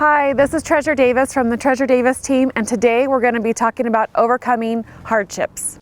Hi, this is Treasure Davis from the Treasure Davis team, and today we're going to be talking about overcoming hardships.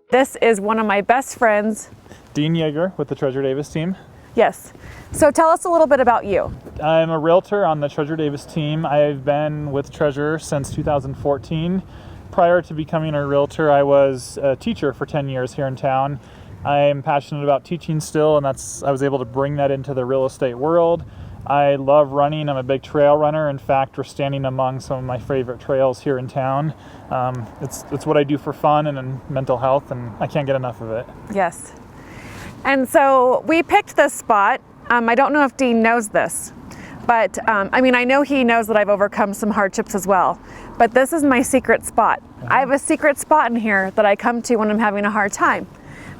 This is one of my best friends, Dean Yeager with the Treasure Davis team. Yes. So tell us a little bit about you. I'm a realtor on the Treasure Davis team. I've been with Treasure since 2014. Prior to becoming a realtor, I was a teacher for 10 years here in town. I am passionate about teaching still, and I was able to bring that into the real estate world. I love running. I'm a big trail runner. In fact, we're standing among some of my favorite trails here in town. It's what I do for fun and mental health, and I can't get enough of it. Yes. And so we picked this spot. I don't know if Dean knows this, but I know he knows that I've overcome some hardships as well, but this is my secret spot. I have a secret spot in here that I come to when I'm having a hard time.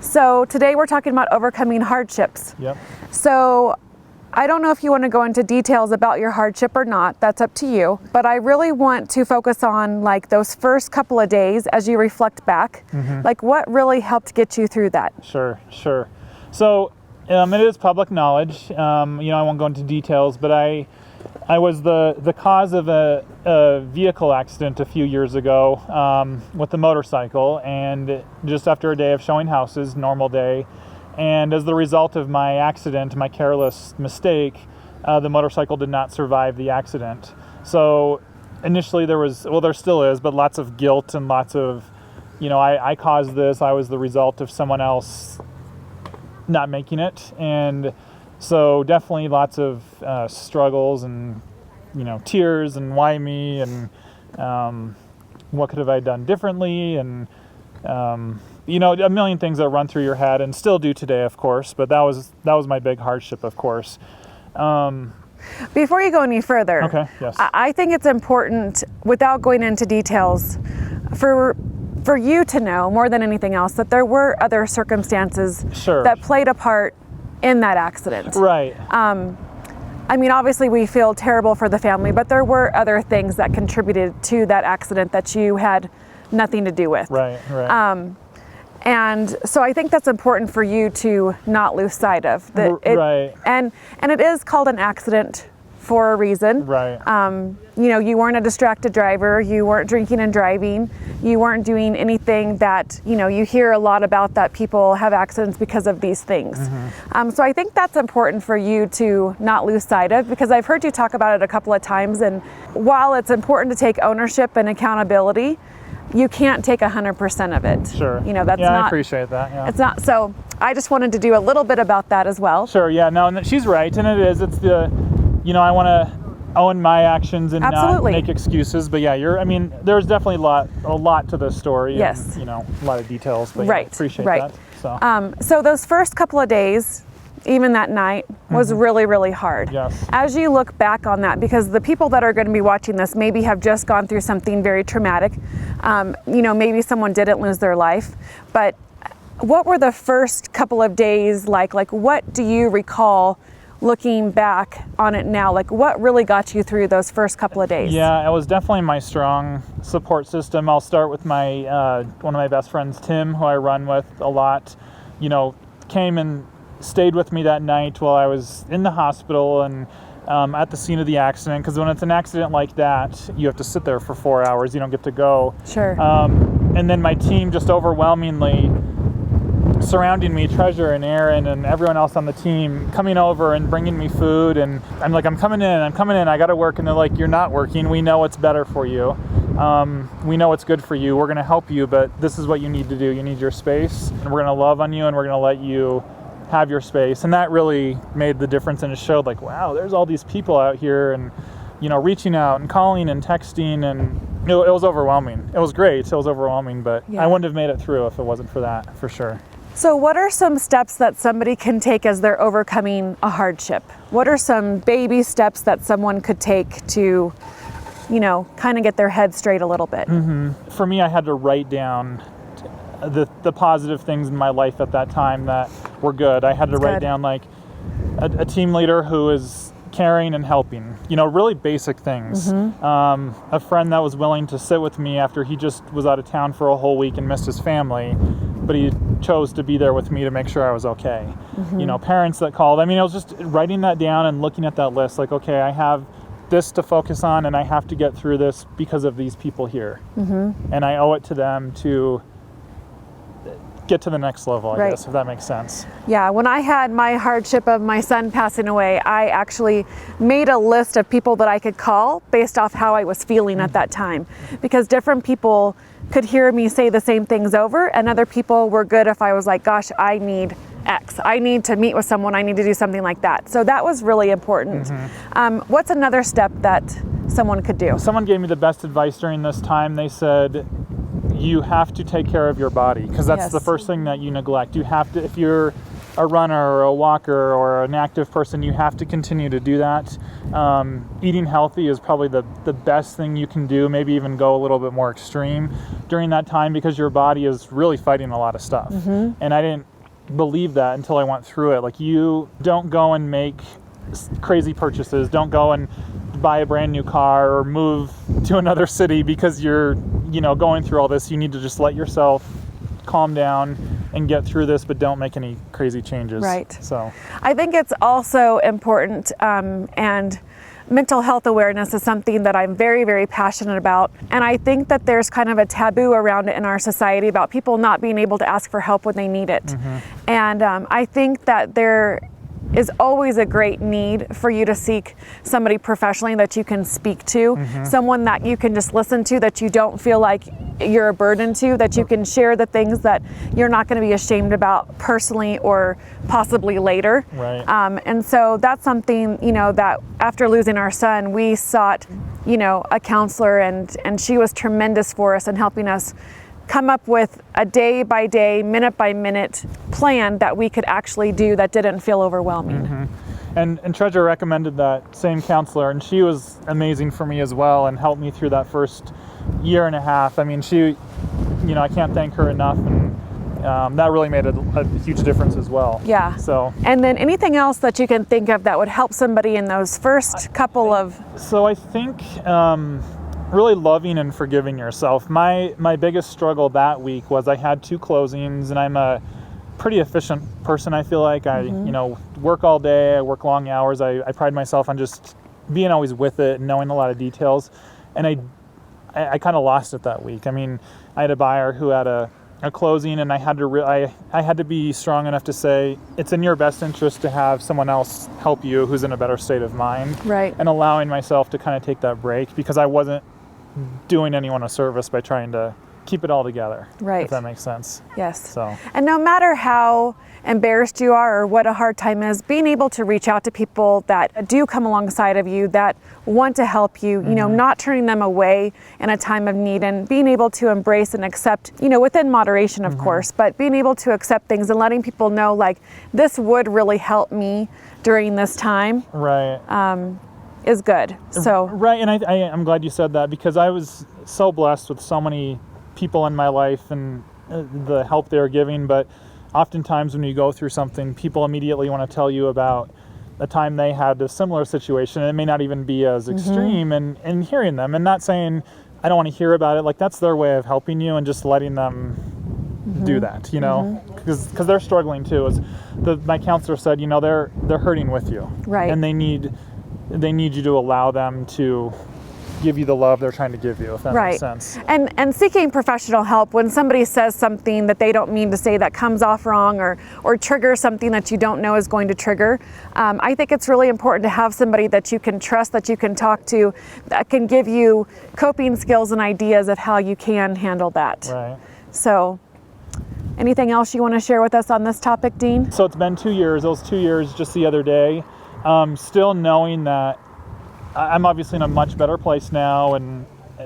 So today we're talking about overcoming hardships. Yep. So I don't know if you want to go into details about your hardship or not, that's up to you, but I really want to focus on like those first couple of days as you reflect back, like what really helped get you through that? Sure. So it is public knowledge. I won't go into details, but I was the cause of a vehicle accident a few years ago with a motorcycle, and just after a day of showing houses, normal day, and as the result of my accident, my careless mistake, the motorcycle did not survive the accident. So initially there still is, but lots of guilt and lots of, I caused this, I was the result of someone else not making it, and so definitely lots of struggles and tears and why me and what could have I done differently, and a million things that run through your head and still do today, of course, but that was my big hardship, of course. Before you go any further, okay, yes. I think it's important, without going into details, for you to know more than anything else that there were other circumstances that played a part in that accident. Right. Obviously we feel terrible for the family, but there were other things that contributed to that accident that you had nothing to do with. Right. And so I think that's important for you to not lose sight of. Right. And it is called an accident for a reason. Right. You weren't a distracted driver, you weren't drinking and driving, you weren't doing anything that, you hear a lot about that people have accidents because of these things. So I think that's important for you to not lose sight of, because I've heard you talk about it a couple of times, and while it's important to take ownership and accountability, you can't take 100% of it. Sure. That's not. I appreciate that. Yeah. It's not. So I just wanted to do a little bit about that as well. Sure. Yeah. No, and she's right, and it's the, I want to own my actions and not make excuses. But yeah, there's definitely a lot to this story. Yes. And, a lot of details. But right. I appreciate right. that. So those first couple of days, even that night, was really, really hard. Yes. As you look back on that, because the people that are going to be watching this maybe have just gone through something very traumatic, maybe someone didn't lose their life, but what were the first couple of days like? Like, what do you recall looking back on it now? Like, what really got you through those first couple of days? Yeah, it was definitely my strong support system. I'll start with my one of my best friends, Tim, who I run with a lot, came and stayed with me that night while I was in the hospital and at the scene of the accident, because when it's an accident like that, you have to sit there for 4 hours, you don't get to go. Sure. And then my team just overwhelmingly surrounding me, Treasure and Aaron and everyone else on the team, coming over and bringing me food, and I'm like, I'm coming in, I gotta work, and they're like, you're not working, we know what's better for you, we know what's good for you, we're gonna help you, but this is what you need to do, you need your space, and we're gonna love on you, and we're gonna let you have your space. And that really made the difference, and it showed like, wow, there's all these people out here, and reaching out and calling and texting, and it was overwhelming. It was great, it was overwhelming, but I wouldn't have made it through if it wasn't for that, for sure. So what are some steps that somebody can take as they're overcoming a hardship? What are some baby steps that someone could take to, kind of get their head straight a little bit? For me, I had to write down the positive things in my life at that time that were good. I had to write down, like, a team leader who is caring and helping, really basic things. A friend that was willing to sit with me after he just was out of town for a whole week and missed his family, but he chose to be there with me to make sure I was okay. Parents that called. I was just writing that down and looking at that list, like, okay, I have this to focus on and I have to get through this because of these people here. And I owe it to them to get to the next level, I guess, if that makes sense. Yeah, when I had my hardship of my son passing away, I actually made a list of people that I could call based off how I was feeling at that time, because different people could hear me say the same things over, and other people were good if I was like, gosh, I need X. I need to meet with someone. I need to do something like that. So that was really important. What's another step that someone could do? Someone gave me the best advice during this time. They said, you have to take care of your body, because that's the first thing that you neglect. You have to, if you're a runner or a walker or an active person, you have to continue to do that. Eating healthy is probably the best thing you can do, maybe even go a little bit more extreme during that time, because your body is really fighting a lot of stuff. And I didn't believe that until I went through it. Like, you don't go and make crazy purchases. Don't go and buy a brand new car or move to another city because you're going through all this. You need to just let yourself calm down and get through this, but don't make any crazy changes. Right. So I think it's also important, and mental health awareness is something that I'm very, very passionate about. And I think that there's kind of a taboo around it in our society about people not being able to ask for help when they need it. And I think that there is always a great need for you to seek somebody professionally that you can speak to, someone that you can just listen to, that you don't feel like you're a burden to, that you can share the things that you're not going to be ashamed about personally or possibly later. And so that's something, that after losing our son, we sought, a counselor, and she was tremendous for us in helping us come up with a day by day, minute by minute plan that we could actually do that didn't feel overwhelming. And Treasure recommended that same counselor, and she was amazing for me as well and helped me through that first year and a half. She, I can't thank her enough, and that really made a huge difference as well. Yeah. So. And then anything else that you can think of that would help somebody in those first couple of... So I think really loving and forgiving yourself. My biggest struggle that week was I had 2 closings, and I'm a pretty efficient person. I feel like I work all day, I work long hours. I pride myself on just being always with it and knowing a lot of details, and I kind of lost it that week. I had a buyer who had a closing, and I had to be strong enough to say it's in your best interest to have someone else help you who's in a better state of mind, and allowing myself to kind of take that break, because I wasn't doing anyone a service by trying to keep it all together, if that makes sense. Yes. So. And no matter how embarrassed you are or what a hard time is, being able to reach out to people that do come alongside of you, that want to help you, not turning them away in a time of need, and being able to embrace and accept, within moderation, of course, but being able to accept things and letting people know, like, this would really help me during this time. Is good. So. And I'm glad you said that, because I was so blessed with so many people in my life and the help they're giving, but oftentimes when you go through something, people immediately want to tell you about a time they had a similar situation, and it may not even be as extreme, and hearing them, and not saying I don't want to hear about it, like, that's their way of helping you, and just letting them do that, because they're struggling too. As my counselor said, they're hurting with you, and they need you to allow them to give you the love they're trying to give you, if that makes sense. And seeking professional help when somebody says something that they don't mean to say, that comes off wrong, or triggers something that you don't know is going to trigger. I think it's really important to have somebody that you can trust, that you can talk to, that can give you coping skills and ideas of how you can handle that. So, anything else you want to share with us on this topic, Dean? So it's been 2 years. It was 2 years just the other day. Still knowing that I'm obviously in a much better place now and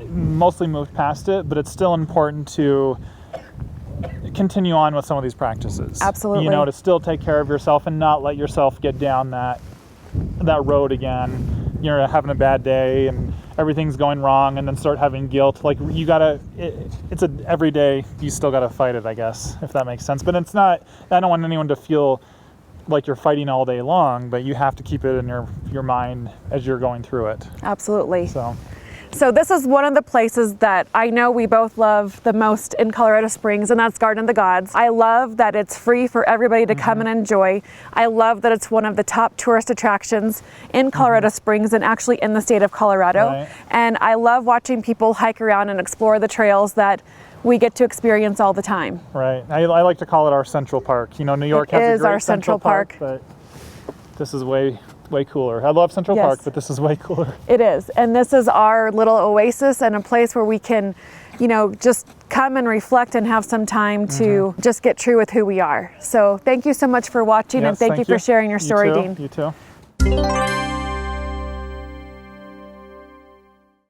mostly moved past it, but it's still important to continue on with some of these practices. Absolutely. To still take care of yourself and not let yourself get down that road again. You're having a bad day and everything's going wrong, and then start having guilt. Like, you gotta, it's every day you still gotta fight it, I guess, if that makes sense. But it's not, I don't want anyone to feel like you're fighting all day long, but you have to keep it in your mind as you're going through it. Absolutely. So this is one of the places that I know we both love the most in Colorado Springs, and that's Garden of the Gods. I love that it's free for everybody to come and enjoy. I love that it's one of the top tourist attractions in Colorado Springs and actually in the state of Colorado. Right. And I love watching people hike around and explore the trails that we get to experience all the time. Right. I like to call it our Central Park. You know, New York has a is great our Central Park. but this is way cooler. I love Central Yes. Park, but this is way cooler. It is. And this is our little oasis and a place where we can, you know, just come and reflect and have some time to just get true with who we are. So thank you so much for watching, and Yes, thank you for sharing your story, you too. Dean. You too.